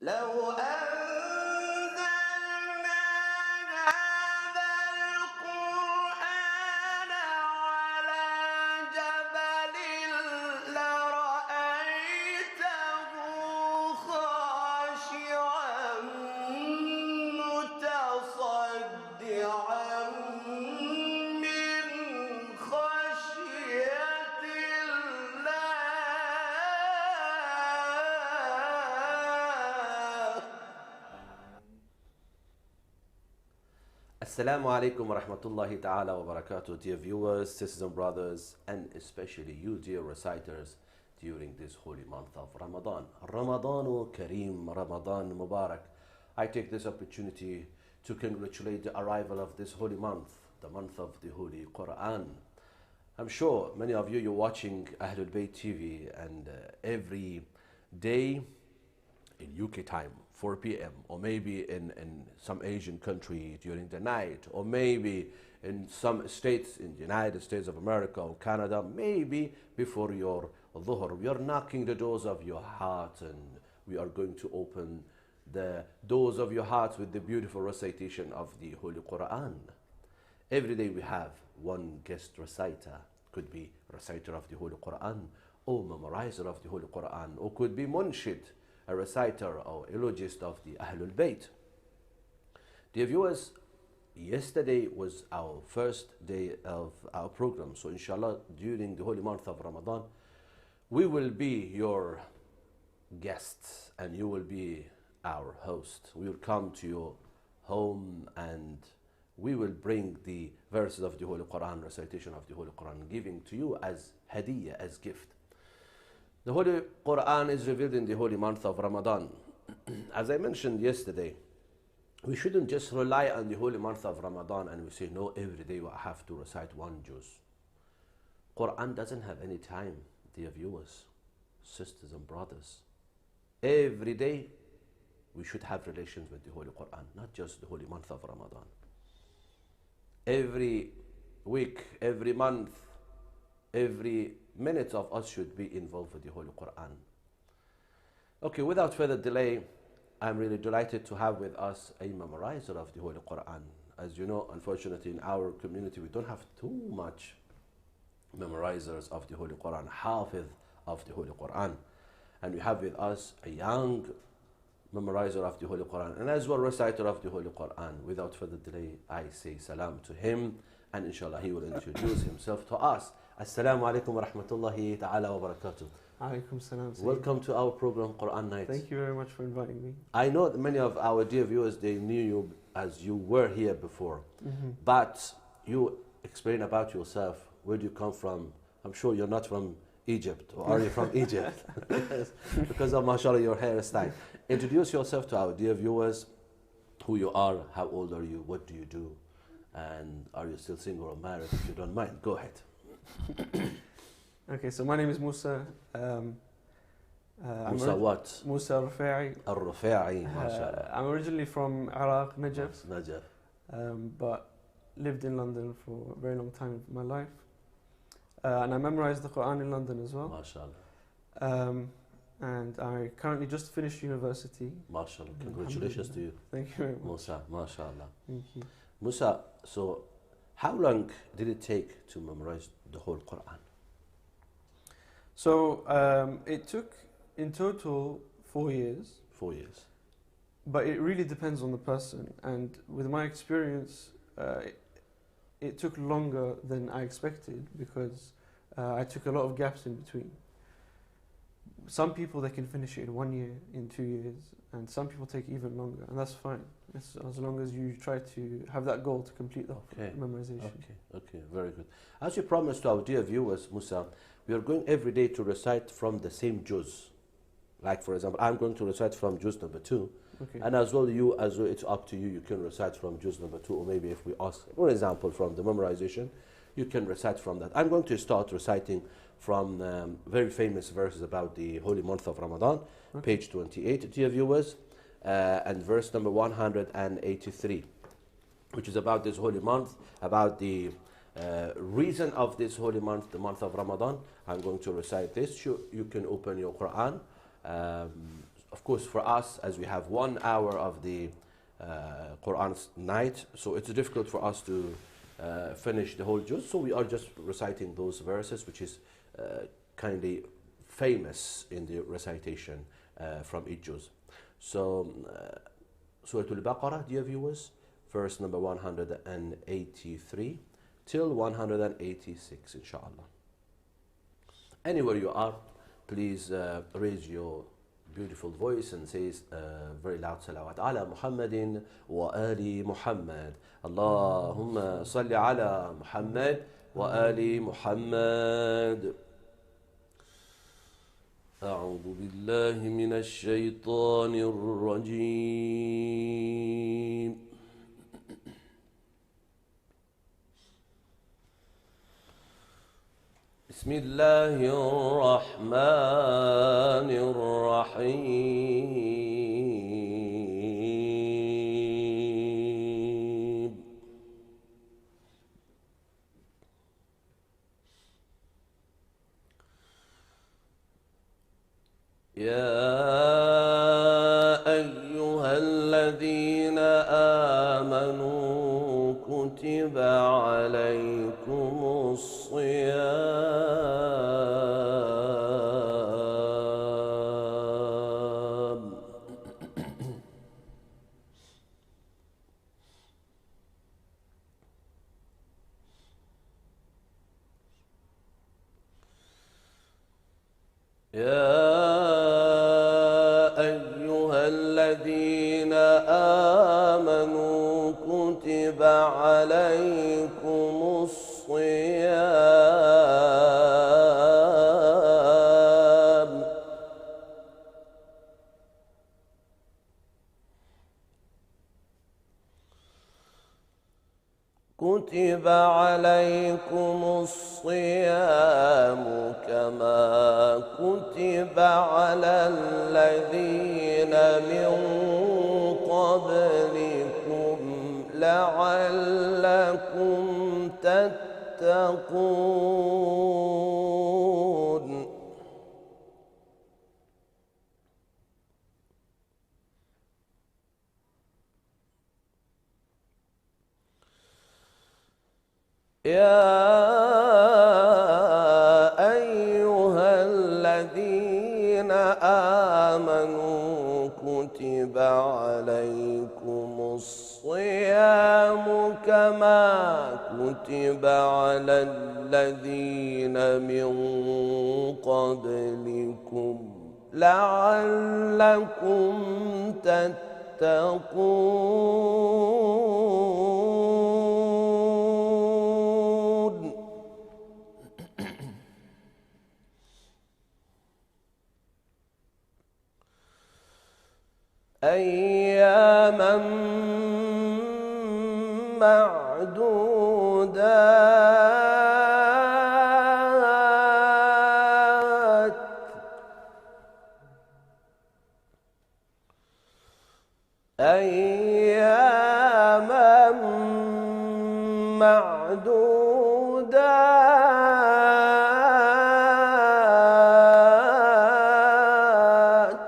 لو أنزلنا هذا القرآن على جبل لرأيته خاشعا متصدعا من خشية الله. Assalamu alaikum wa rahmatullahi ta'ala wa barakatuh, dear viewers, sisters and brothers, and especially you, dear reciters, during this holy month of Ramadan. Ramadanu Kareem, Ramadan Mubarak. I take this opportunity to congratulate the arrival of this holy month, the month of the Holy Quran. I'm sure many of you, you're watching Ahlulbayt TV, and every day in UK time, 4 p.m., or maybe in some Asian country during the night, or maybe in some states in the United States of America or Canada, maybe before your dhuhr. We are knocking the doors of your heart, and we are going to open the doors of your heart with the beautiful recitation of the Holy Quran. Every day we have one guest reciter. Could be reciter of the Holy Quran, or memorizer of the Holy Quran, or could be munshid, a reciter or eulogist of the Ahlulbayt. Dear viewers, yesterday was our first day of our program, so inshallah during the holy month of Ramadan we will be your guests and you will be our host. We will come to your home and we will bring the verses of the Holy Quran, recitation of the Holy Quran, giving to you as hadiyah, as gift. The Holy Quran is revealed in the holy month of Ramadan. As I mentioned yesterday, we shouldn't just rely on the holy month of Ramadan and we say, no, every day I have to recite one juz. Quran doesn't have any time, dear viewers, sisters and brothers. Every day we should have relations with the Holy Quran, not just the holy month of Ramadan. Every week, every month, every minute of us should be involved with the Holy Quran. Okay, without further delay, I'm really delighted to have with us a memorizer of the Holy Quran. As you know, unfortunately in our community we don't have too much memorizers of the Holy Quran, hafiz of the Holy Quran. And we have with us a young memorizer of the Holy Quran and as well reciter of the Holy Quran. Without further delay, I say salam to him, and inshallah he will introduce himself to us. Assalamu alaikum wa rahmatullahi ta'ala wa barakatuh. Alaikum salam. Welcome to our program, Quran Night. Thank you very much for inviting me. I know that many of our dear viewers, they knew you as you were here before. But you explain about yourself. Where do you come from? I'm sure you're not from Egypt, or are you from Egypt? Because of, mashallah, your hairstyle. Introduce yourself to our dear viewers, who you are, how old are you, what do you do, and are you still single or married? If you don't mind, go ahead. Okay, so my name is Moussa. Moussa what? Moussa Al-Rufayie. Al-Rufayie, mashallah. I'm originally from Iraq, Najaf, Najaf. but lived in London for a very long time of my life. And I memorized the Quran in London as well. Mashallah. And I currently just finished university. Mashallah. Congratulations to you. Thank you very much. Moussa, mashallah. Thank you. Moussa, so how long did it take to memorize the whole Quran? So it took in total 4 years. 4 years. But it really depends on the person. And with my experience, it took longer than I expected because I took a lot of gaps in between. Some people, they can finish it in 1 year, in 2 years, and some people take even longer, and that's fine. It's as long as you try to have that goal to complete the memorization. Okay, very good. As you promised to our dear viewers, Moussa, we are going every day to recite from the same juz. Like, for example, I'm going to recite from juz number 2. Okay. And as well, it's up to you. You can recite from juz number 2, or maybe if we ask, for example, from the memorization, you can recite from that. I'm going to start reciting from very famous verses about the holy month of Ramadan, page 28, dear viewers, and verse number 183, which is about this holy month, about the reason of this holy month, the month of Ramadan. I'm going to recite this. You can open your Quran of course, for us, as we have 1 hour of the Quran night, so it's difficult for us to finish the whole juz. So we are just reciting those verses, which is kindly famous in the recitation from each juz. So, Surah Al-Baqarah, dear viewers, verse number 183 till 186, inshallah. Anywhere you are, please raise your beautiful voice and say very loud salawat ala Muhammadin wa ali Muhammad. Allahumma salli ala Muhammad wa ali Muhammad. أعوذ بالله من الشيطان الرجيم. بسم الله الرحمن الرحيم. يا أيها الذين آمنوا كتب عليكم الصيام الذين آمنوا كتب عليكم الصيام كتب عليكم الصيام كما كتب على الذين من قبلكم لعلكم تتقون. يا أيها الذين آمنوا كتب عليكم الصيام كما كتب على الذين من قبلكم لعلكم تتقون. أياما معدودات أياما معدودات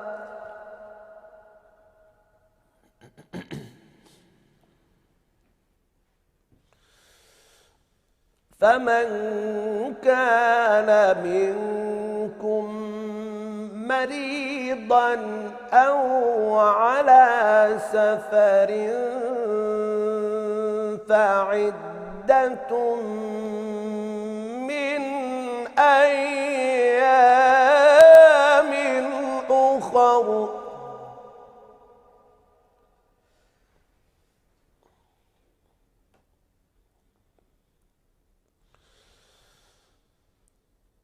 فمن كان منكم مريضا أو على سفر فعدة من أيام أخر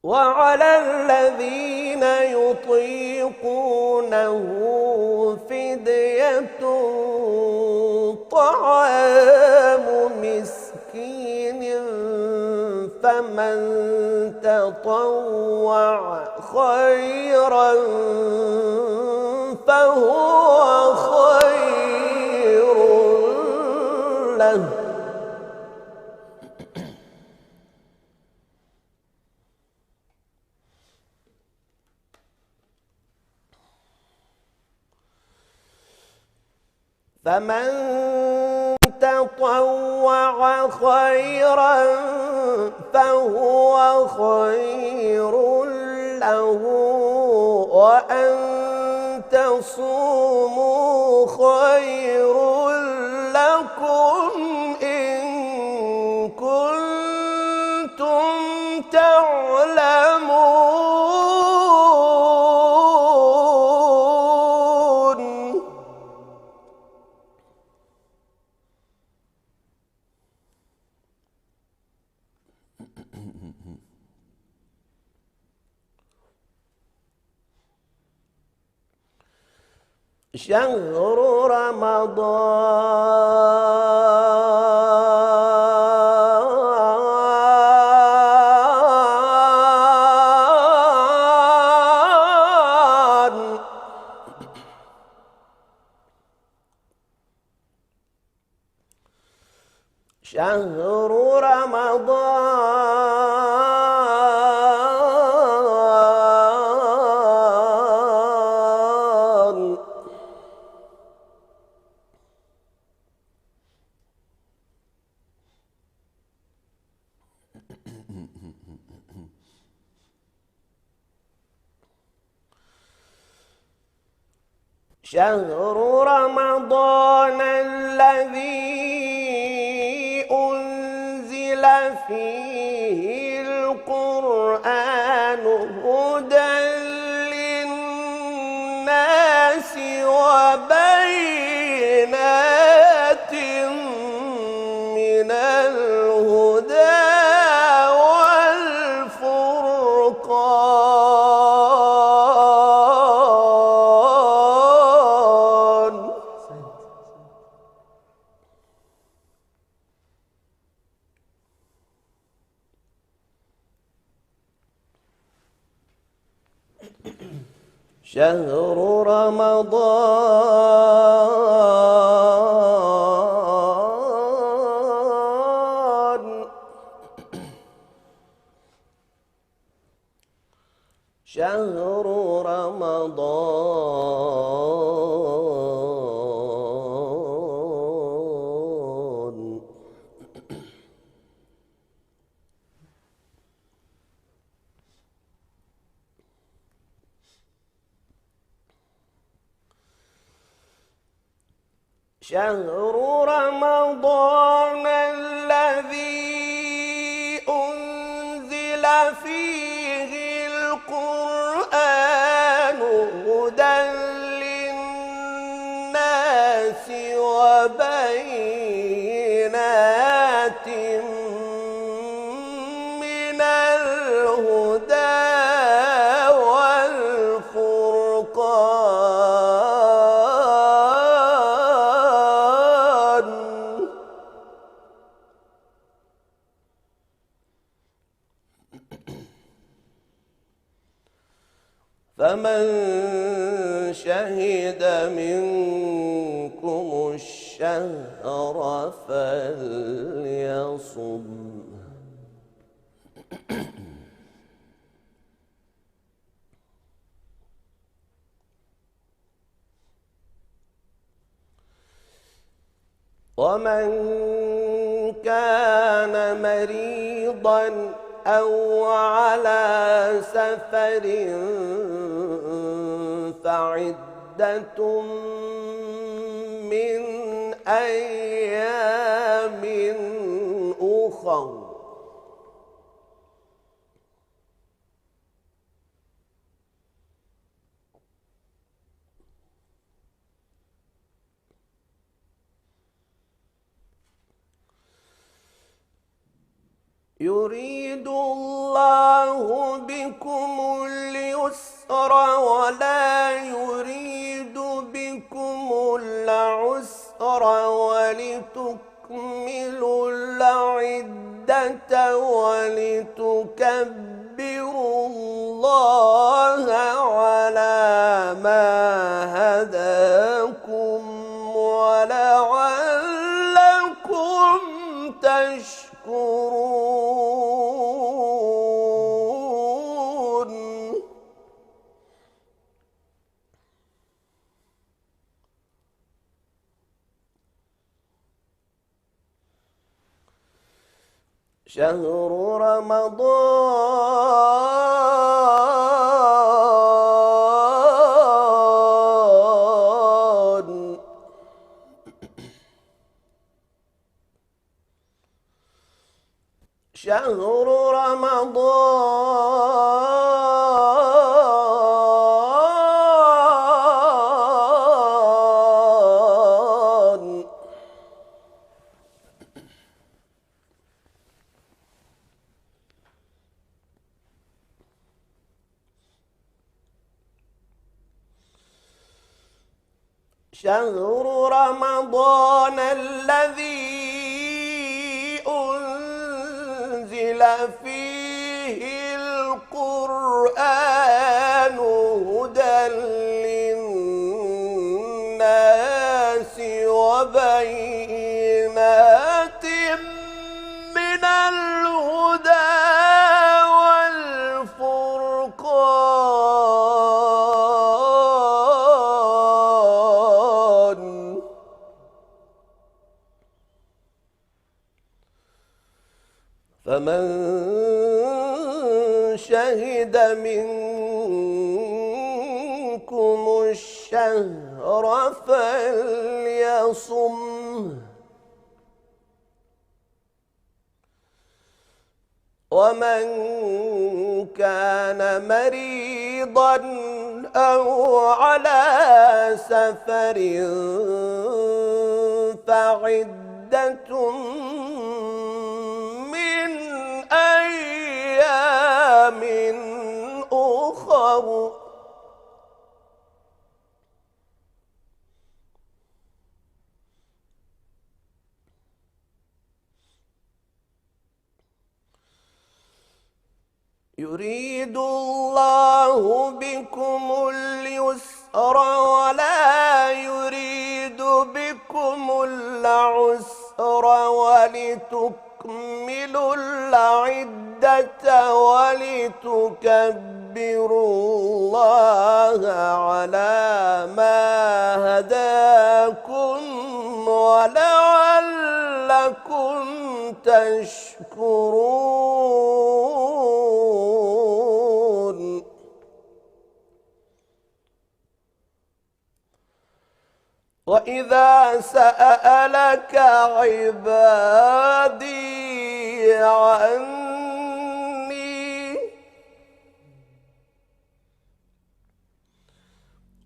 وعلى الذين يطيقونه فدية طعام مسكين فمن تطوع خيرا فهو خير له. فمن تطوع خيرا فهو خير له وأن تصوموا خير لكم إن كنتم تعلمون. شهر رمضان شهر رمضان شهر رمضان الذي أنزل فيه القرآن هدى للناس وبينات من الهدى والفرقان. شهر رمضان شهر رمضان شهر رمضان الذي أنزل فيه القرآن هدى للناس وبينات من الهدى والفرقان. فمن شهد منكم الشهر فليصم. ومن كان مريضا أو على سفر فعدة من أيام أخر. يريد الله بكم اليسر ولا يريد بكم العسر ولتكملوا العدة ولتكبروا الله على ما هداكم ولعلكم تشكرون. شهر رمضان شهر رمضان شهر رمضان الذي أنزل فيه القرآن هدى للناس وبينات من الهدى والفرقان فمن شهد منكم الشهر فليصمه ومن كان مريضا أو على سفر فعدة من أيام أخر يريد الله بكم اليسر ولا يريد بكم العسر ولتكملوا العدة ولتكبروا الله على ما هداكم ولعلكم تشكرون وإذا سألك عبادي عني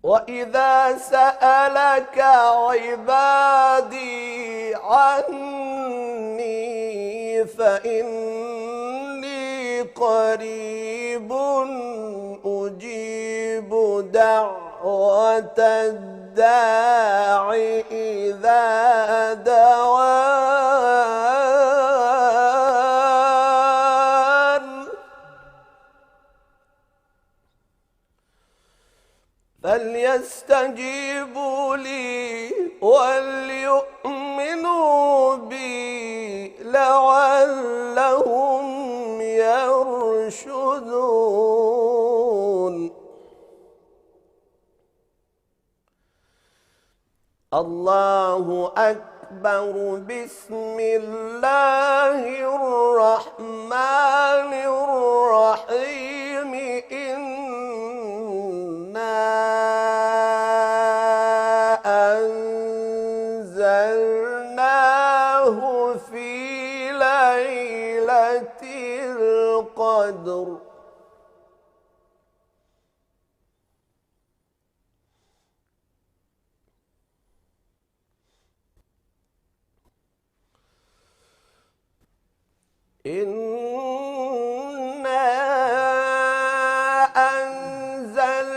وإذا سألك عبادي عني فإني قريب أجيب دعوة الداع إذا دعان فليستجيبوا لي وليؤمنوا بي لعلهم يرشدون الله أكبر بسم الله الرحمن الرحيم إنا أنزلناه في ليلة القدر إنا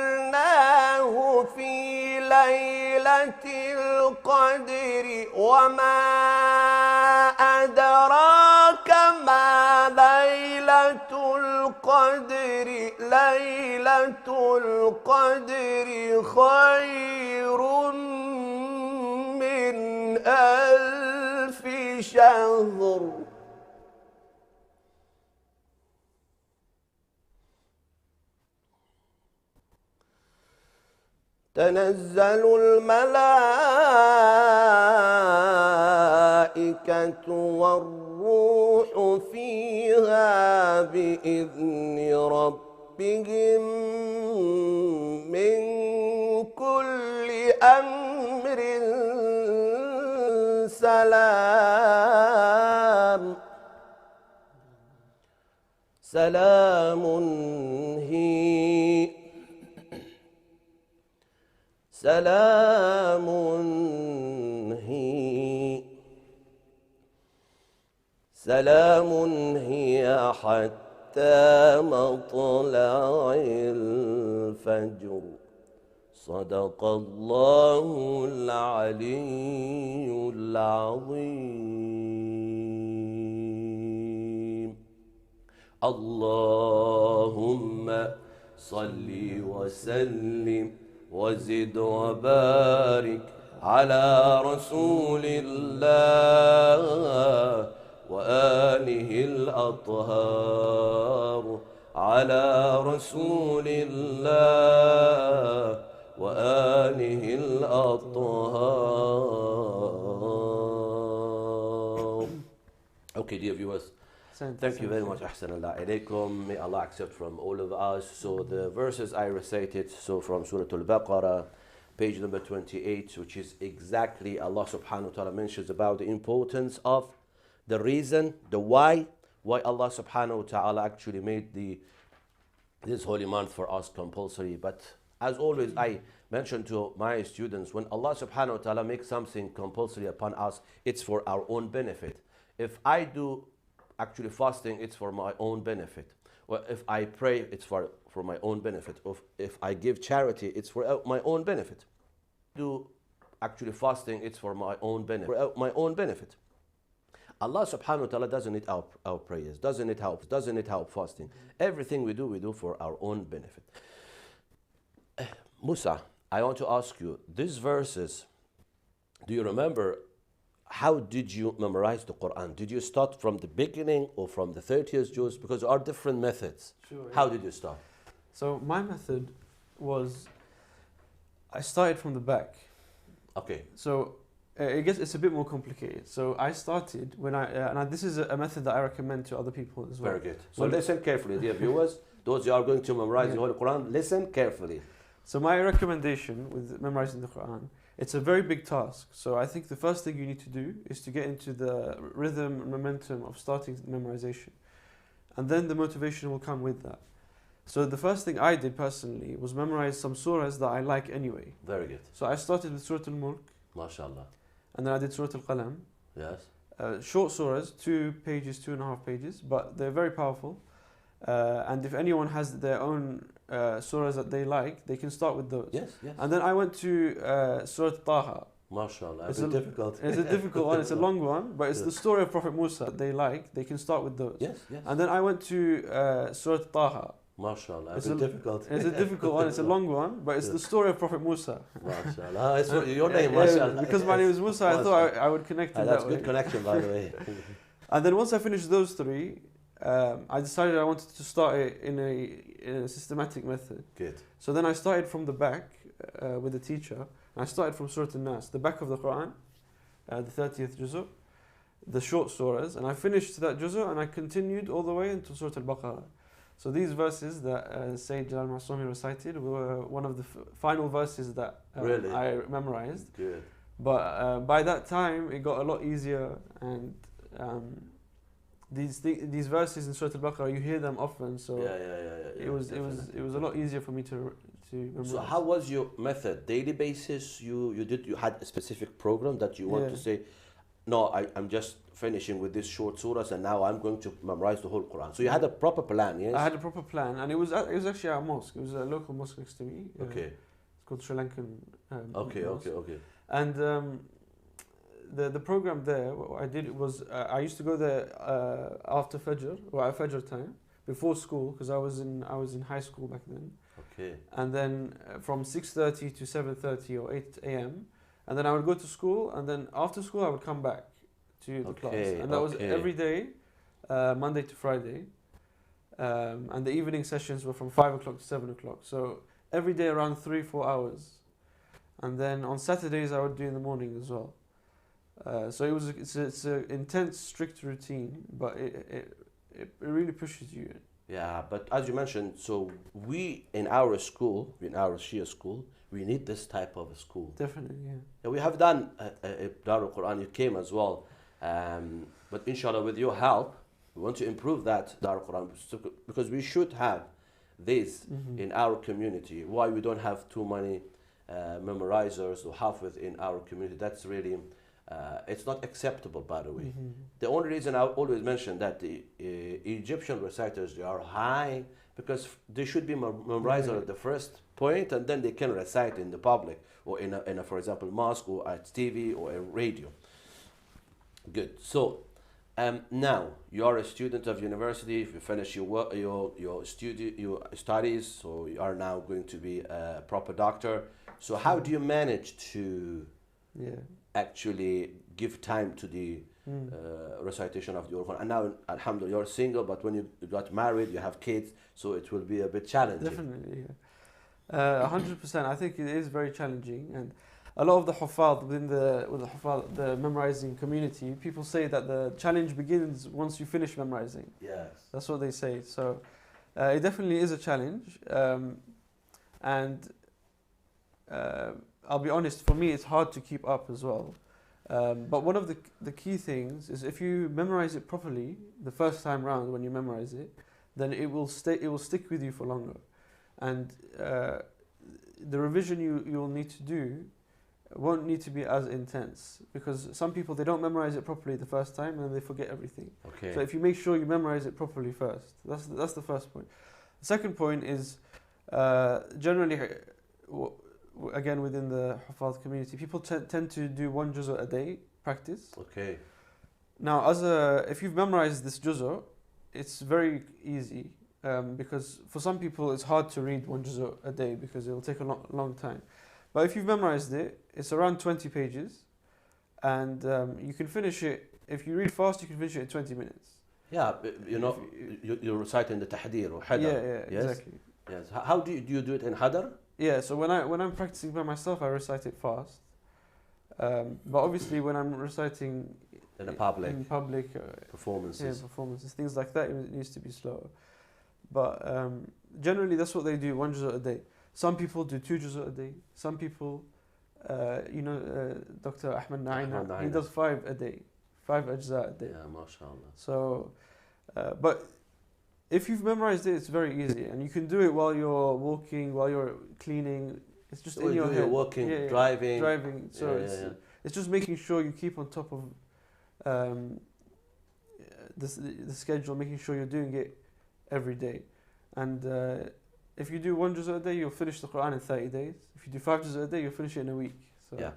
أنزلناه في ليلة القدر وما أدراك ما ليلة القدر ليلة القدر خير من ألف شهر تنزل الملائكة والروح فيها أمر سلام سلام هي سلام هي سلام هي حتى مطلع الفجر صدق الله العلي العظيم. اللهم صل وسلم وزد وبارك على رسول الله وآله الأطهار على رسول الله وآله الأطهار. Okay, dear viewers, thank you very much. Ahsan Allah alaykum. May Allah accept from all of us. So the verses I recited, so from Surah Al-Baqarah, page number 28, which is exactly Allah subhanahu wa ta'ala mentions about the importance of the reason, the why Allah subhanahu wa ta'ala actually made this holy month for us compulsory. But as always, I mention to my students, when Allah subhanahu wa ta'ala makes something compulsory upon us, it's for our own benefit. If I do actually fasting, it's for my own benefit. Well, if I pray, it's for my own benefit. If I give charity, it's for my own benefit. Do actually fasting, it's for my own benefit. For my own benefit. Allah subhanahu wa ta'ala doesn't need our prayers, doesn't need help fasting. Everything we do for our own benefit. Moussa, I want to ask you, these verses, do you remember, how did you memorize the Quran? Did you start from the beginning or from the 30th juz? Because there are different methods. Sure, yeah. How did you start? So my method was, I started from the back. Okay. So I guess it's a bit more complicated. So I started when this is a method that I recommend to other people as well. Very good. So listen carefully, dear viewers. Those who are going to memorize the Holy Quran, listen carefully. So my recommendation with memorizing the Quran, it's a very big task. So I think the first thing you need to do is to get into the rhythm and momentum of starting memorization. And then the motivation will come with that. So the first thing I did personally was memorize some surahs that I like anyway. Very good. So I started with Surah Al-Mulk. MashaAllah. And then I did Surah Al-Qalam. Yes. Short surahs, 2 pages, 2.5 pages, but they're very powerful. And if anyone has their own surahs that they like, they can start with those. Yes, yes. And then I went to Surah Taha. MashaAllah. It's difficult. It's a difficult one, it's a long one, but it's the story of Prophet Moussa that they like, they can start with those. Yes, yes. And then I went to Surah Taha. MashaAllah. It's difficult. It's a difficult one, it's a long one, but it's the story of Prophet Moussa. MashaAllah. It's your name, MashaAllah. Because my name is Moussa, I thought I would connect it That's that good way. connection, by the way. And then once I finished those 3, I decided I wanted to start it in a systematic method. Good. So then I started from the back with the teacher. I started from Surah An-Nas, the back of the Quran, the 30th juz'u, the short surahs, and I finished that juz'u and I continued all the way into Surah Al-Baqarah. So these verses that Sayed Jalal Masoomi recited were one of the final verses that really? I memorized. Good. But by that time, it got a lot easier, and these verses in Surah Al-Baqarah, you hear them often, so it was a lot easier for me to memorize. So how was your method? Daily basis? You had a specific program that you want to say, no, I'm just finishing with this short surahs and now I'm going to memorize the whole Quran. So you had a proper plan, yes? I had a proper plan, and it was actually our mosque. It was a local mosque next to me. Okay. It's called Sri Lankan. Okay. And the program there, what I did was I used to go there after Fajr, or at Fajr time, before school, because I was in high school back then. Okay. And then from 6:30 to 7:30 or 8 a.m. And then I would go to school, and then after school I would come back to the class, and that was every day, Monday to Friday. And the evening sessions were from 5 o'clock to 7 o'clock. So every day around 3-4 hours. And then on Saturdays I would do in the morning as well. So it's an intense, strict routine, but it really pushes you. Yeah, but as you mentioned, so we in our school, in our Shia school, we need this type of school. Definitely, yeah. Yeah, we have done Darul Quran. You came as well, but inshallah, with your help, we want to improve that Darul Quran because we should have this in our community. Why we don't have too many memorizers or hafiz in our community? That's really it's not acceptable, by the way. The only reason I always mention that the Egyptian reciters, they are high because they should be memorizer at the first point, and then they can recite in the public or in a for example, mosque or at TV or a radio. Good. So now you are a student of university. If you finish your work, your studies, so you are now going to be a proper doctor. So how do you manage to actually give time to the recitation of the Quran? And now, alhamdulillah, you're single, but when you got married, you have kids, so it will be a bit challenging. Definitely, yeah. 100%. I think it is very challenging, and a lot of the hufad within the memorizing community, people say that the challenge begins once you finish memorizing. Yes. That's what they say. So it definitely is a challenge, and I'll be honest, for me it's hard to keep up as well. But one of the key things is if you memorize it properly the first time round when you memorize it, then it will stick with you for longer. And the revision you'll need to do won't need to be as intense, because some people, they don't memorize it properly the first time and they forget everything. Okay. So if you make sure you memorize it properly first, that's the first point. The second point is generally, again within the Hufaz community, people tend to do one juz a day practice. Okay. Now, if you've memorized this juz, it's very easy, because for some people it's hard to read one juz a day because it will take a long time. But if you've memorized it, it's around 20 pages, and you can finish it. If you read fast, you can finish it in 20 minutes. Yeah, you're reciting the tahdir or hadar. Yeah, yes? Exactly. Yes. How do you do it in hadar? Yeah, so when I'm practicing by myself, I recite it fast. But obviously, when I'm reciting in public performances, things like that, it needs to be slower. But generally, that's what they do, one juz a day. Some people do 2 juz a day. Some people, Dr. Ahmed Naina, he does 5 a day, 5 ajza a day. Yeah, mashallah. So, but if you've memorized it, it's very easy, and you can do it while you're walking, while you're cleaning. It's just in your head. You're walking, driving. So it's just making sure you keep on top of the schedule, making sure you're doing it every day. And if you do 1 juz a day, you'll finish the Quran in 30 days. If you do 5 juz a day, you'll finish it in a week. So yeah.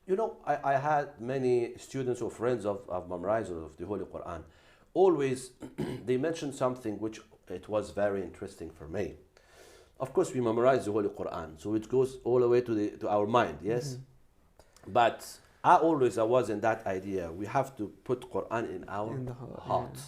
You know, I had many students or friends of memorizers of the Holy Quran. Always, they mentioned something which it was very interesting for me. Of course, we memorize the Holy Quran, so it goes all the way to our mind, yes? But I was in that idea. We have to put Quran in our heart. Yeah.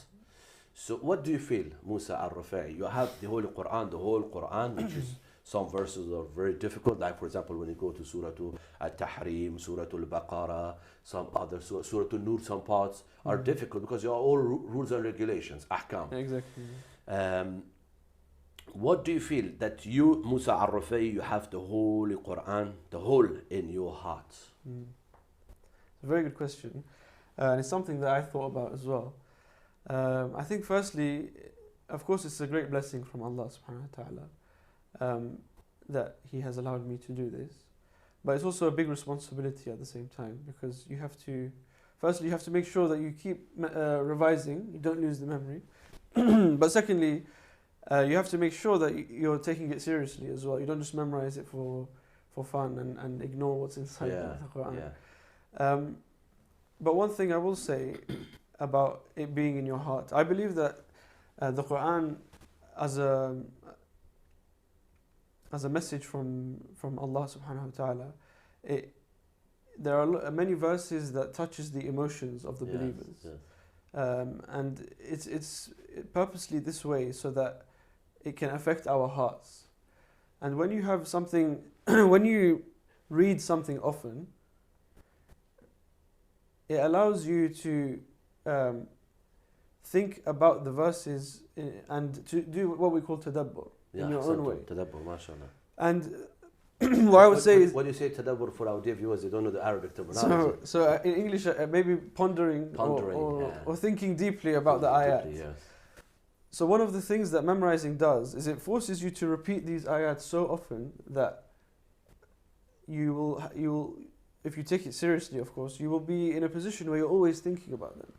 So what do you feel, Moussa Al-Rufayie? You have the Holy Quran, the whole Quran, which is some verses are very difficult. Like, for example, when you go to Surah Al-Tahrim, Surah Al-Baqarah, some other Surah Al-Nur, some parts are difficult because they are all rules and regulations, ahkam. Exactly. What do you feel that you, Moussa Al-Rufayie, you have the Holy Quran, the whole in your heart? It's a very good question. And it's something that I thought about as well. I think firstly, of course, it's a great blessing from Allah subhanahu wa ta'ala that He has allowed me to do this. But it's also a big responsibility at the same time, because you have to make sure that you keep revising, you don't lose the memory. But secondly, you have to make sure that you're taking it seriously as well. You don't just memorize it for fun and ignore what's inside the Quran. Yeah. But one thing I will say about it being in your heart, I believe that the Quran as a message from Allah subhanahu wa ta'ala, there are many verses that touches the emotions of the believers. Yes. And it's purposely this way so that it can affect our hearts. And when you have something, when you read something often, it allows you to think about the verses and to do what we call tadabbur in your own way. Tadabbur, mashallah. And what I would say is... What do you say tadabbur for our dear viewers? They don't know the Arabic terminology. So in English, maybe pondering or thinking deeply about the ayat. Yes. So one of the things that memorizing does is it forces you to repeat these ayat so often that you will, if you take it seriously, of course, you will be in a position where you're always thinking about them.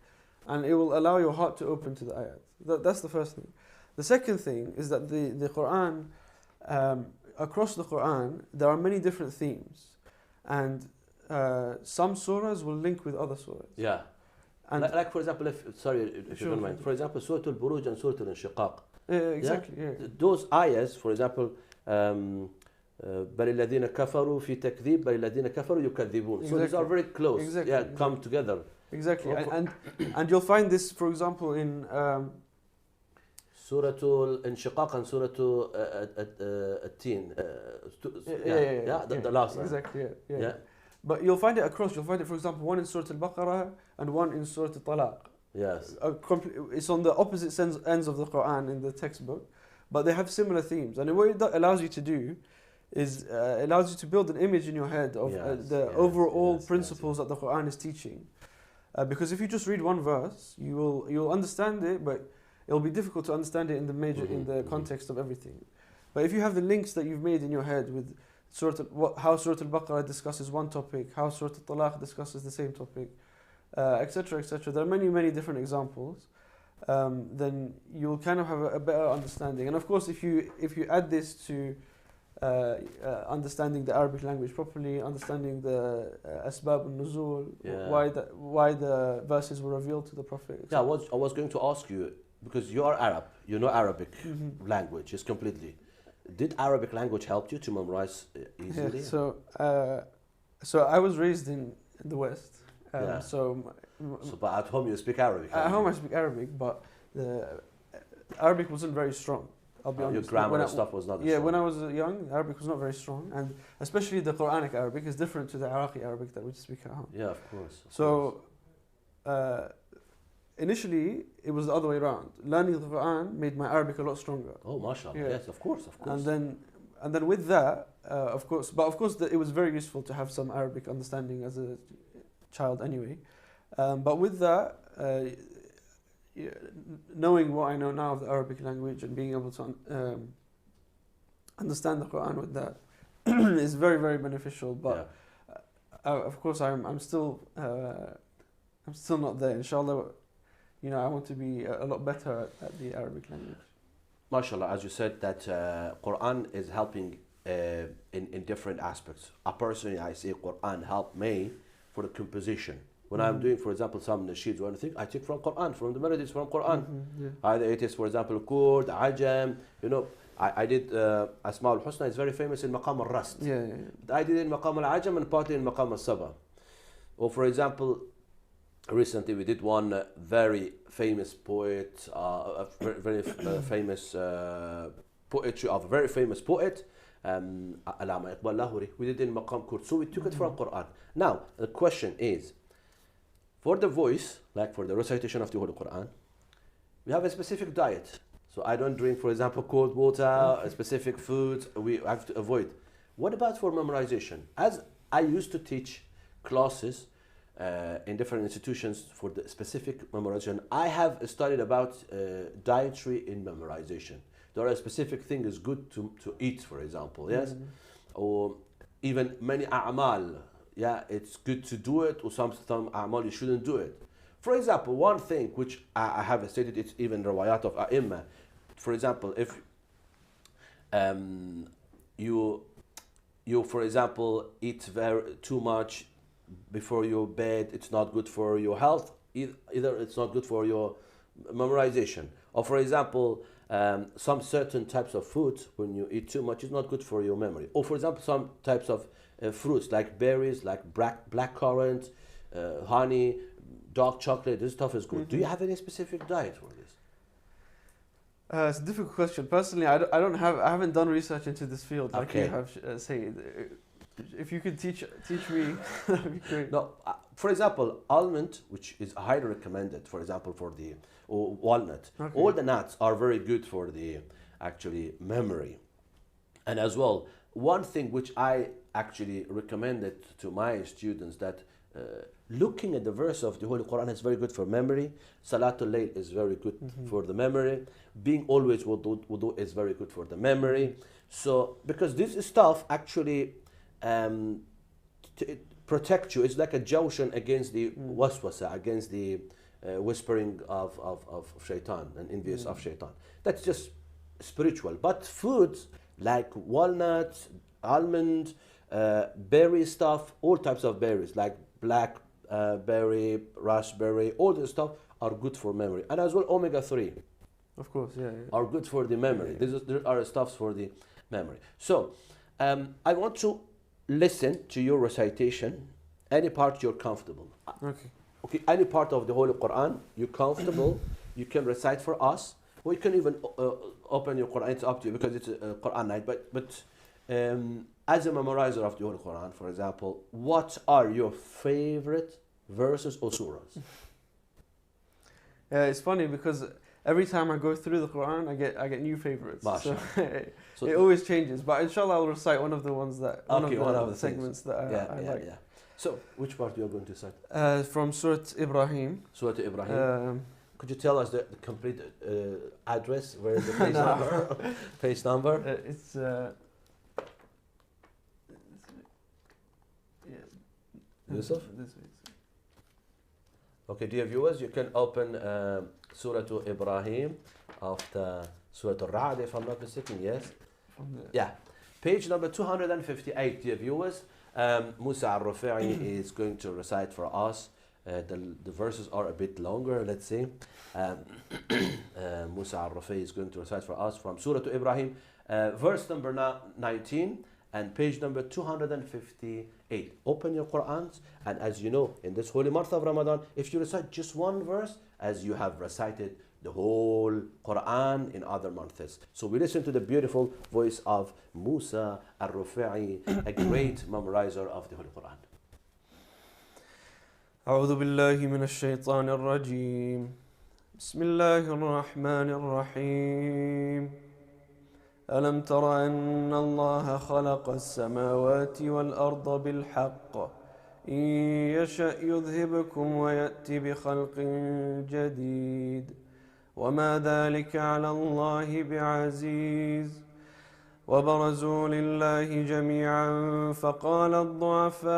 And it will allow your heart to open to the ayat. That's the first thing. The second thing is that the Quran, across the Quran, there are many different themes. And some surahs will link with other surahs. Yeah. And like for example, if you don't mind, for example, Surah Al-Buruj and Surah Al-Inshiqaq. Exactly, yeah. Those ayahs, for example, بل الذين كفروا في تكذيب بل الذين كفروا يكذبون. So these are very close. Exactly. Yeah, come together. Exactly. And you'll find this, for example, in Surah Al-Inshiqaq and Surah Al-Tin. The last one. Exactly, yeah. But you'll find it across. You'll find it, for example, one in Surah Al-Baqarah and one in Surah Al-Talaq. Yes. It's on the opposite ends of the Quran in the textbook, but they have similar themes. And what it allows you to do is allows you to build an image in your head of the overall principles that the Quran is teaching. Because if you just read one verse, you'll understand it, but it'll be difficult to understand it in the context of everything. But if you have the links that you've made in your head with how Surah Al-Baqarah discusses one topic, how Surah Al-Talaq discusses the same topic, etc., etc. There are many, many different examples. Then you'll kind of have a better understanding. And of course, if you add this to understanding the Arabic language properly, understanding the asbab al-nuzul, why the verses were revealed to the Prophet. Yeah, I was going to ask you, because you are Arab, you know Arabic language is completely. Did Arabic language help you to memorize easily? Yeah, so I was raised in the West. So but at home you speak Arabic? At home I speak Arabic, but the Arabic wasn't very strong. I'll be honest. Your grammar and stuff was not strong. When I was young, Arabic was not very strong. And especially the Quranic Arabic is different to the Iraqi Arabic that we speak at home. Yeah, of course. So initially, it was the other way around. Learning the Quran made my Arabic a lot stronger. Oh, mashallah. Yeah. Yes, of course. And then with that, of course, it was very useful to have some Arabic understanding as a child anyway. But with that, knowing what I know now of the Arabic language and being able to understand the Quran with that is very, very beneficial. But of course, I'm still not there. Inshallah, I want to be a lot better at the Arabic language. MashaAllah, as you said, that Quran is helping in different aspects. Personally, I say Quran helped me for the composition. When I'm doing, for example, some nasheeds or anything, I take from Quran, from the melodies from Quran. Either it is, for example, Kurd, Ajam. I did Asma al-Husna is very famous in Maqam al-Rast. I did in Maqam al-Ajam and partly in Maqam al-Saba. Or for example, recently we did one very famous poet, very famous poetry of a very famous poet, Alama Iqbal Lahori. We did in Maqam Kurd. So we took it from Quran. Now, the question is, for the voice, like for the recitation of the Holy Quran, we have a specific diet. So I don't drink, for example, cold water, specific foods we have to avoid. What about for memorization? As I used to teach classes in different institutions for the specific memorization, I have studied about dietary in memorization. There are specific things good to eat, for example, yes? Or even many a'mal. Yeah, it's good to do it, or some a'mal you shouldn't do it. For example, one thing which I have stated, it's even riwayat of a'imma. For example, if you for example eat too much before your bed, it's not good for your health. Either it's not good for your memorization, or for example, some certain types of foods when you eat too much is not good for your memory. Or for example, some types of fruits like berries, like blackcurrant, honey, dark chocolate. This stuff is good. Do you have any specific diet for this? It's a difficult question. Personally, I haven't done research into this field like you have, Sayed. If you could teach me, that'd be great. No, for example, almond, which is highly recommended, for example, for the or walnut. Okay. All the nuts are very good for the actually memory. And as well, one thing which I actually recommended to my students that looking at the verse of the Holy Quran is very good for memory. Salatul Layl is very good for the memory. Being always wudu is very good for the memory. So because this stuff actually it protects you. It's like a jawshan against the waswasa, against the whispering of shaitan and envious of shaitan. That's just spiritual. But foods like walnuts, almond, berry stuff, all types of berries like black berry, raspberry, all this stuff are good for memory. And as well omega-3 Of course, yeah. are good for the memory. There are stuffs for the memory. So I want to listen to your recitation, any part you're comfortable. Okay. Okay, any part of the Holy Quran you're comfortable, you can recite for us, or you can even open your Quran. It's up to you because it's a Quran night. But as a memorizer of the Holy Quran, for example, what are your favorite verses or surahs? It's funny because every time I go through the Quran, I get new favorites. So it always changes. But inshallah, I'll recite one of the ones that one of the segments that I like. Yeah. So which part you are going to recite? From Surah Ibrahim. Surah Ibrahim. Could you tell us the complete address? Where is the page number? Page number? It's Yusuf? Okay, dear viewers, you can open Surah Ibrahim after Surah Al-Ra'd, if I'm not mistaken, yes? Yeah. Page number 258, dear viewers. Moussa Al-Rufayie is going to recite for us. The verses are a bit longer, let's see. Moussa Al-Rufayie is going to recite for us from Surah Ibrahim, verse number 19 and page number 258. Open your Qur'ans, and as you know, in this holy month of Ramadan, if you recite just one verse, as you have recited the whole Quran in other months. So we listen to the beautiful voice of Moussa Al-Rufayie, a great memorizer of the Holy Quran. أعوذ بالله من الشيطان الرجيم بسم الله الرحمن الرحيم ألم تر أن الله خلق السماوات والأرض بالحق إن يشأ يذهبكم ويأتي بخلق جديد وما ذلك على الله بعزيز وبرزوا لله جميعا فقال الضعفاء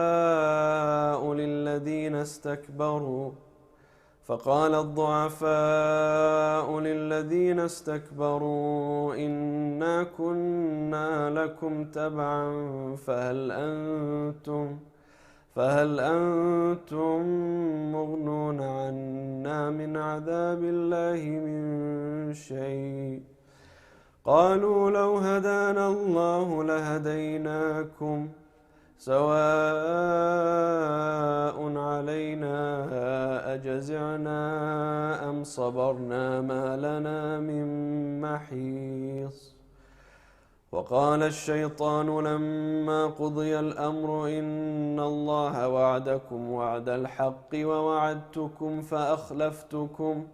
للذين استكبروا إنا كنا لكم تبعا فهل أنتم مغنون عنا من عذاب الله من شيء قالوا لو هدانا الله لهديناكم سواء علينا أجزعنا أم صبرنا ما لنا من محيص وقال الشيطان لما قضي الأمر إن الله وعدكم وعد الحق ووعدتكم فأخلفتكم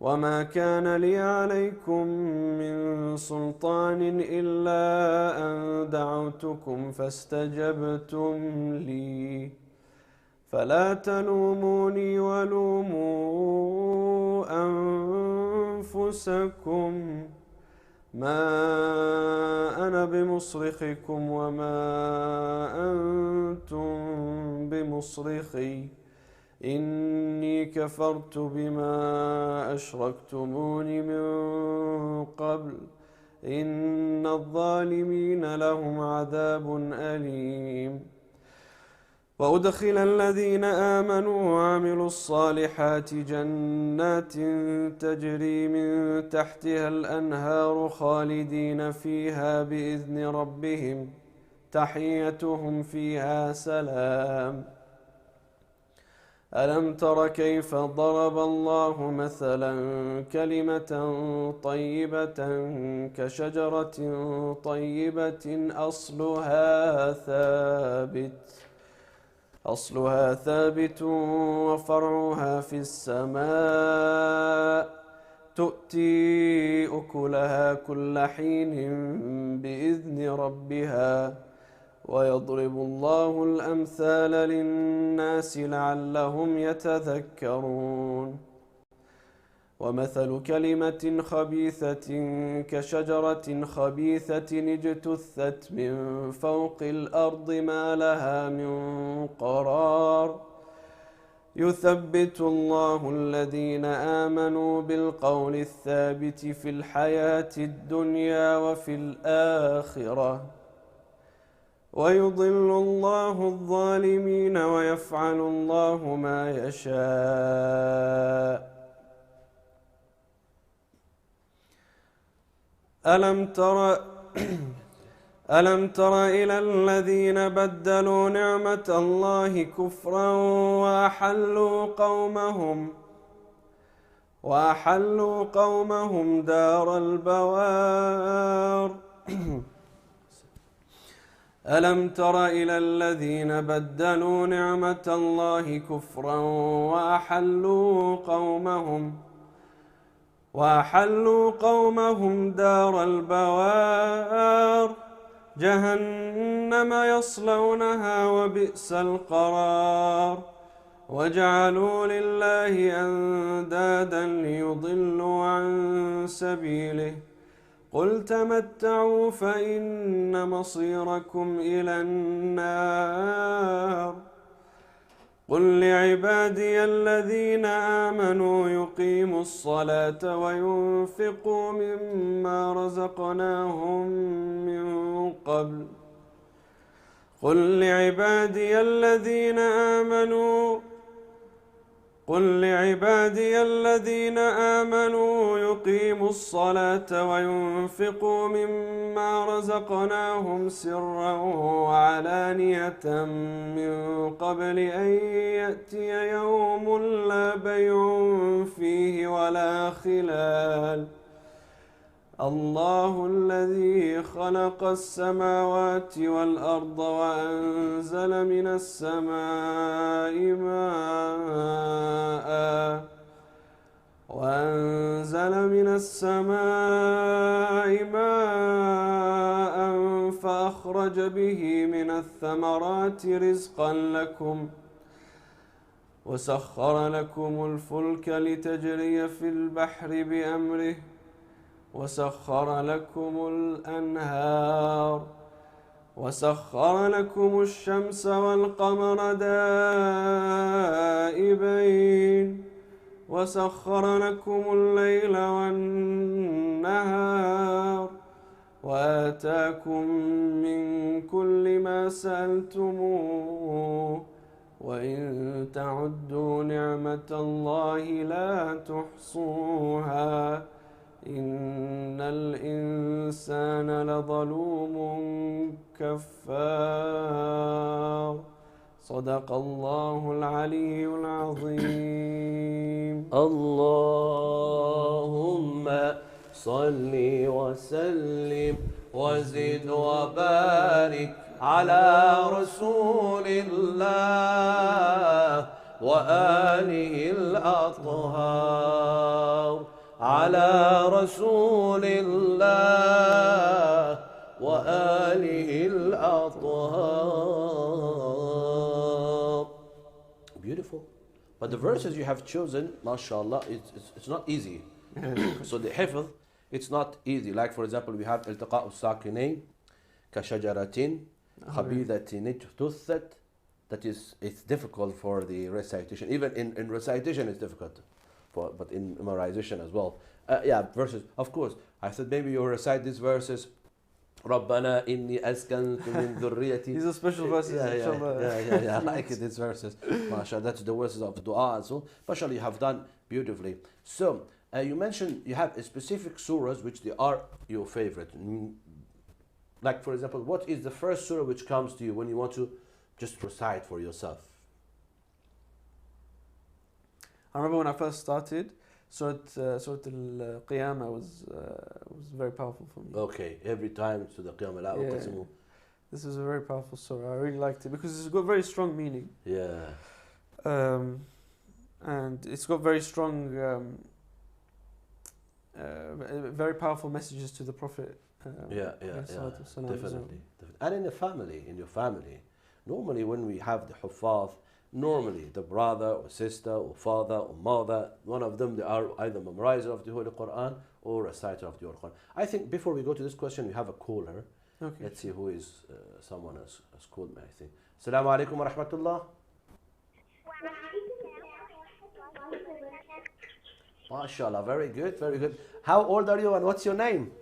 وما كان لي عليكم من سلطان إلا أن دعوتكم فاستجبتم لي فلا تلوموني ولوموا أنفسكم ما أنا بمصرخكم وما أنتم بمصرخي إني كفرت بما أشركتمون من قبل إن الظالمين لهم عذاب أليم وأدخل الذين آمنوا وعملوا الصالحات جنات تجري من تحتها الأنهار خالدين فيها بإذن ربهم تحيتهم فيها سلام ألم تر كيف ضرب الله مثلا كلمة طيبة كشجرة طيبة أصلها ثابت وفرعها في السماء تؤتي أكلها كل حين بإذن ربها ويضرب الله الأمثال للناس لعلهم يتذكرون ومثل كلمة خبيثة كشجرة خبيثة اجتثت من فوق الأرض ما لها من قرار يثبت الله الذين آمنوا بالقول الثابت في الحياة الدنيا وفي الآخرة ويضل الله الظالمين ويفعل الله ما يشاء ألم تر إلى الذين بدلوا نعمة الله كفرا وأحلوا قومهم دار البوار ألم تر إلى الذين بدلوا نعمة الله كفرا وأحلوا قومهم دار البوار جهنم يصلونها وبئس القرار وجعلوا لله أندادا ليضلوا عن سبيله قل تمتعوا فإن مصيركم إلى النار قل لعبادي الذين آمنوا يقيموا الصلاة وينفقوا مما رزقناهم من قبل قل لعبادي الذين آمنوا يقيموا الصلاة وينفقوا مما رزقناهم سرا وعلانية من قبل أن يأتي يوم لا بيع فيه ولا خلال الله الذي خلق السماوات والأرض وأنزل من السماء ماء فأخرج به من الثمرات رزقا لكم وسخر لكم الفلك لتجري في البحر بأمره وسخر لكم الأنهار وسخر لكم الشمس والقمر دائبين وسخر لكم الليل والنهار وآتاكم من كل ما سألتموه وإن تعدوا نعمة الله لا تحصوها إن الإنسان لظلوم كفار صدق الله العلي العظيم اللهم صل وسلم وزد وبارك على رسول الله وآله الأطهار على رسول الله وآله الأطهار. Beautiful. But the verses you have chosen, mashallah, it's not easy. So the hifz, it's not easy. Like for example, we have التقاء الساكنين كشجرة خبيثة اجتثت. That is, it's difficult for the recitation. Even in recitation, it's difficult. But in memorization as well. Verses. Of course, I said maybe you recite these verses. ربنا إني أسكنت من ذريتي. These are special verses. I like it, these verses. MashaAllah, that's the verses of dua and so. MashaAllah, you have done beautifully. So, you mentioned you have specific surahs which they are your favorite. Like for example, what is the first surah which comes to you when you want to just recite for yourself? I remember when I first started, Surat Al-Qiyamah was very powerful for me. Okay, every time to the Qiyam al-Aqsimu. This is a very powerful surah. I really liked it because it's got very strong meaning. Yeah. And it's got very strong, very powerful messages to the Prophet. Definitely. And in your family, normally when we have the Huffaz, normally the brother or sister or father or mother, one of them, they are either memorizer of the Holy Quran or reciter of the Holy Quran. I think before we go to this question, we have a caller. Okay. Let's see who is someone has called me, I think. Assalamu alaikum wa rahmatullah. MashaAllah, very good, very good. How old are you and what's your name?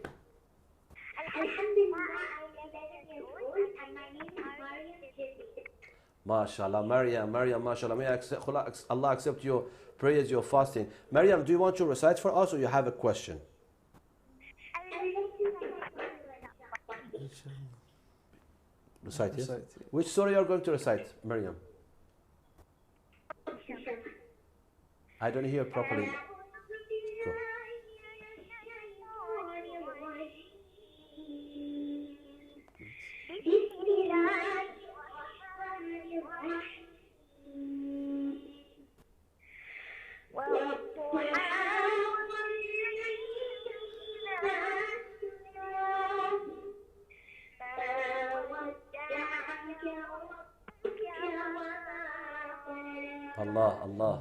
MashaAllah, Maryam, MashaAllah. May Allah accept your prayers, your fasting. Maryam, do you want to recite for us or you have a question? Recite, yes? Which surah you are going to recite, Maryam? I don't hear properly. Go. Allah, Allah.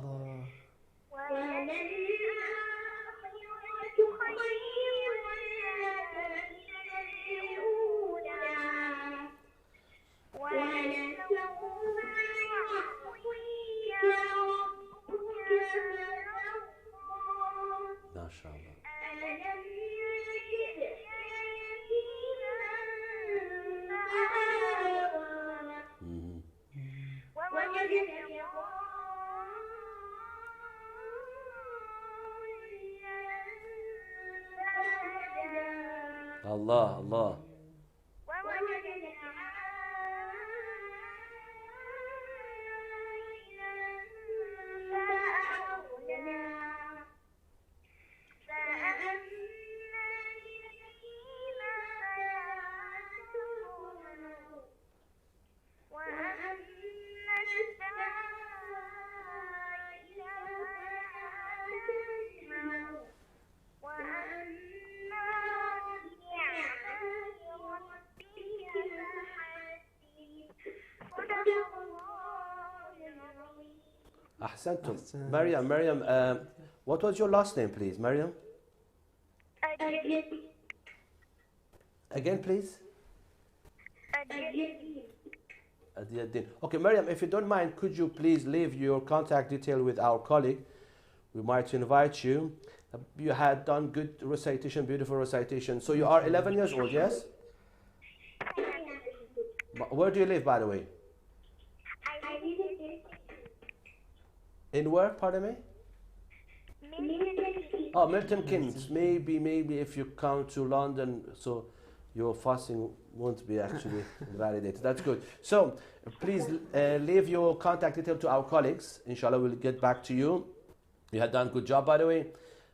Allah, Allah. Ahsantum. Maryam, what was your last name, please, Maryam? Again, please. Adiyuddin. Okay, Maryam, if you don't mind, could you please leave your contact detail with our colleague? We might invite you. You had done good recitation, beautiful recitation. So you are 11 years old, yes? Where do you live, by the way? In where, pardon me? Oh, Milton Keynes. Maybe if you come to London, so your fasting won't be actually validated. That's good. So please leave your contact detail to our colleagues. Inshallah, we'll get back to you. You had done a good job, by the way,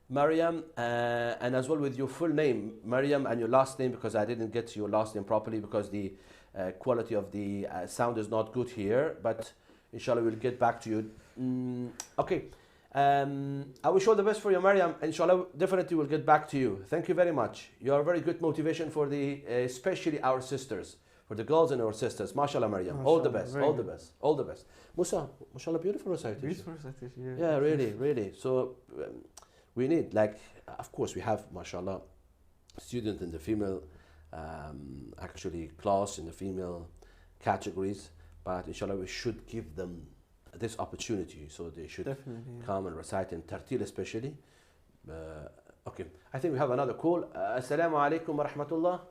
Maryam, and as well with your full name, Maryam, and your last name, because I didn't get your last name properly because the quality of the sound is not good here. But inshallah, we'll get back to you. Okay. I wish all the best for you, Maryam. Inshallah, definitely we'll get back to you. Thank you very much. You are a very good motivation for the, especially our sisters, for the girls and our sisters. MashaAllah, Maryam. All the best, all the best, all the best. Moussa, MashaAllah, beautiful recitation. Beautiful recitation, yeah. Yeah, really, really. So we need, like, of course, we have, MashaAllah, students in the female, actually class in the female categories. But inshallah, we should give them this opportunity, so they should come and recite in tartil especially. Okay, I think we have another call. Assalamu alaikum wa rahmatullah.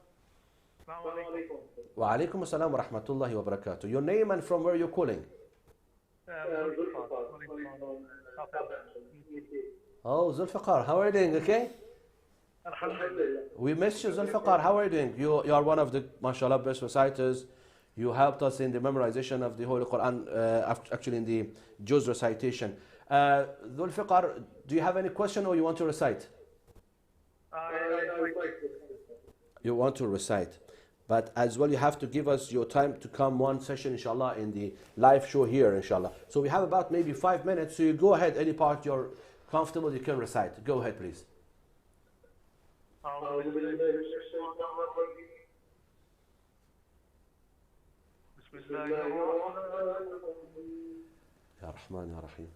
Wa alaikum assalam wa rahmatullahi wa barakatuh. Your name and from where you're calling? Oh, Zulfiqar, how are you doing? Okay? We missed you, Zulfiqar. How are you doing? You are one of the, mashallah, best reciters. You helped us in the memorization of the Holy Quran, actually in the Juz recitation. Dhul Fiqar, do you have any question or you want to recite? You want to recite. But as well, you have to give us your time to come one session, inshallah, in the live show here, inshallah. So we have about maybe 5 minutes. So you go ahead, any part you're comfortable, you can recite. Go ahead, please. Ya Rahman, Ya Rahim.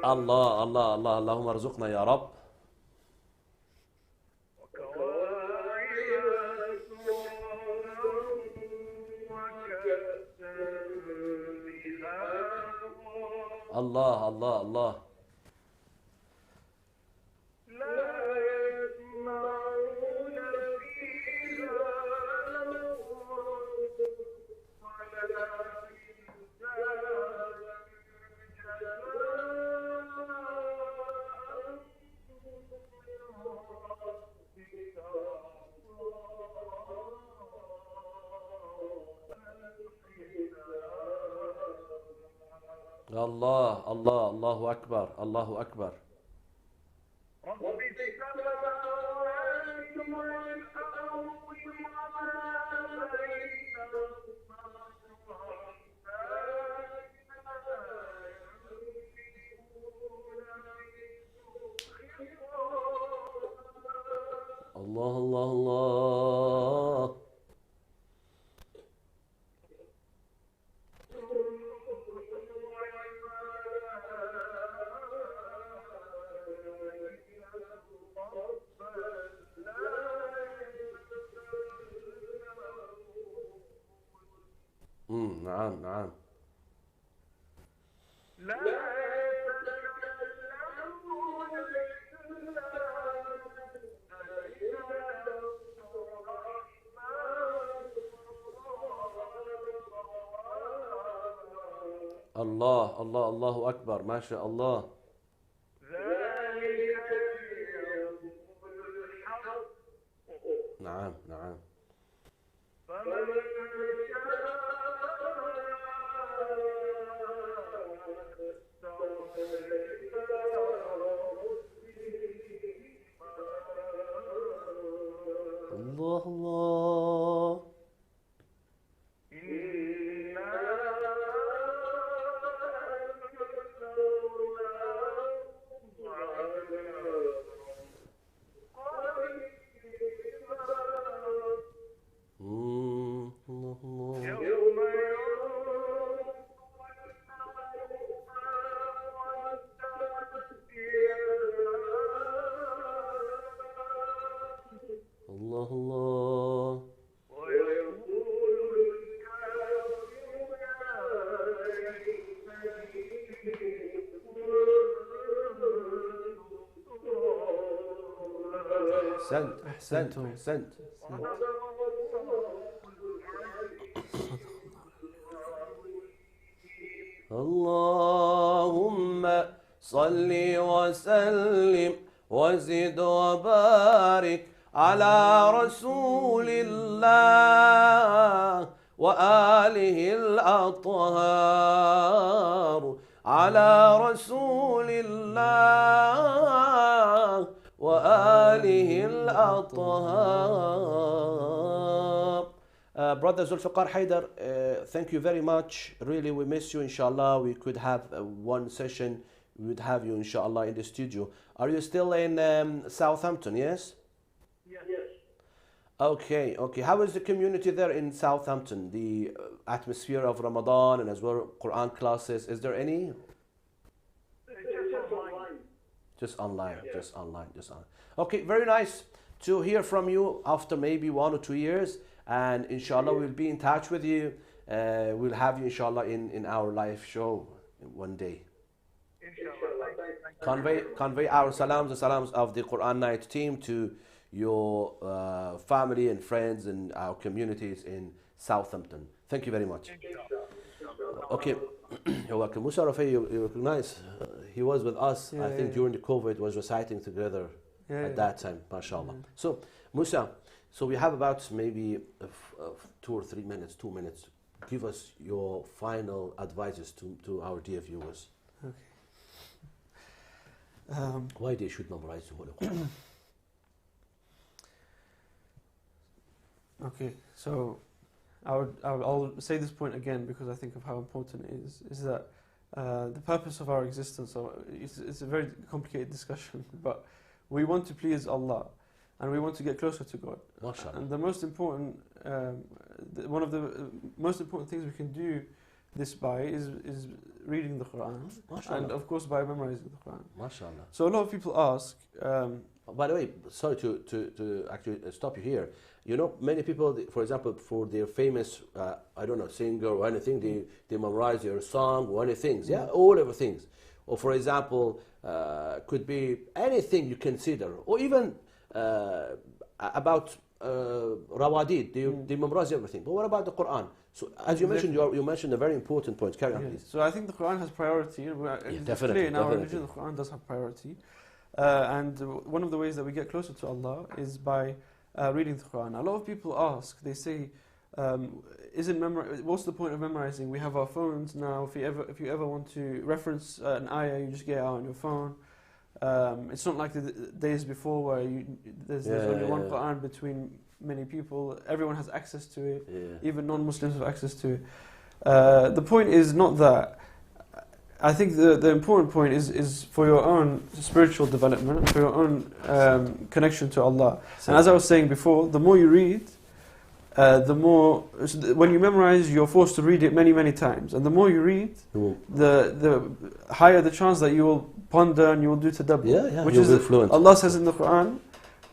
الله الله الله اللهم ارزقنا يا رب. الله الله الله. الله الله الله أكبر الله أكبر. الله الله الله. نعم نعم. الله الله الله أكبر ما شاء الله. نعم نعم. الله الله. الله الله. أحسنت أحسنت أحسنت. اللهم صل وسلم وزد وبارك على رسول الله وآله الأطهار. على رسول الله وآله الأطهار. Brother Zulfiqar Haidar, thank you very much. Really, we miss you, inshallah. We could have one session. We would have you, inshallah, in the studio. Are you still in Southampton, yes? Yes. Okay, okay. How is the community there in Southampton? The atmosphere of Ramadan and as well Quran classes, is there any? Just online, Yeah. just online, just online. Okay, very nice to hear from you after maybe 1 or 2 years. And inshallah, we'll be in touch with you. We'll have you, inshallah, in our live show one day. Convey our salams, the salams of the Quran Night team to your family and friends and our communities in Southampton. Thank you very much. Okay. You're welcome. Moussa Al-Rufayie, you recognize, he was with us, I think during the COVID, was reciting together at that time, mashallah. So, Moussa, so we have about maybe 2 or 3 minutes, 2 minutes. Give us your final advices to our dear viewers. Okay. Why they should memorize the Holy Quran? Okay, so I'll say this point again because I think of how important it is that the purpose of our existence, it's a very complicated discussion, but we want to please Allah and we want to get closer to God. MashaAllah. And the most important, one of the most important things we can do this by is reading the Quran, and of course by memorizing the Quran. MashaAllah. So a lot of people ask. By the way, sorry to actually stop you here. You know, many people, for example, for their famous, I don't know, singer or anything, they memorize their song or anything. Yeah, all of the things. Or for example, could be anything you consider, or even about Rawadid, they memorize everything. But what about the Quran? So as you mentioned, you mentioned a very important point. Carry on, please. So I think the Quran has priority. Definitely. In our religion, the Quran does have priority. And one of the ways that we get closer to Allah is by reading the Quran. A lot of people ask, they say, what's the point of memorizing? We have our phones now. If you ever want to reference an ayah, you just get it out on your phone. It's not like the days before where there's only one Quran between many people. Everyone has access to it. Even non-Muslims have access to it. The point is not that. I think the important point is for your own spiritual development, for your own connection to Allah. And as I was saying before, the more you read, the more, when you memorize, you're forced to read it many, many times. And the more you read, the higher the chance that you will ponder and you will do tadabbur. Which is, Allah says in the Quran,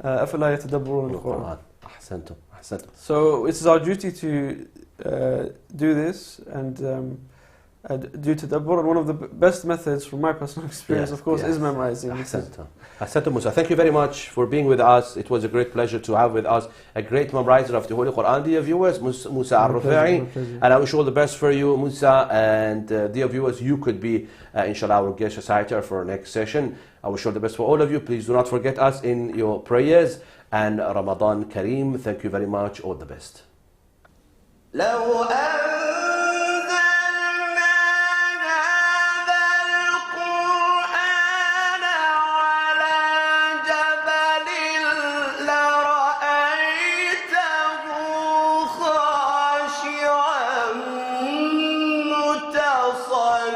أَفَلَا يَتَدَبُّرُونَ الْقُرْآنَ. أحسنتم أحسنتم. So it is our duty to do this and do tadabbur. And one of the best methods, from my personal experience, of course, is memorizing. Ahsantum Moussa. Thank you very much for being with us. It was a great pleasure to have with us a great memorizer of the Holy Quran, dear viewers, Moussa Al-Rufayie. And I wish all the best for you, Moussa. And dear viewers, you could be, inshallah, our guest reciter for our next session. I wish all the best for all of you. Please do not forget us in your prayers. And Ramadan Kareem. Thank you very much. All the best. خاشعا متصدعا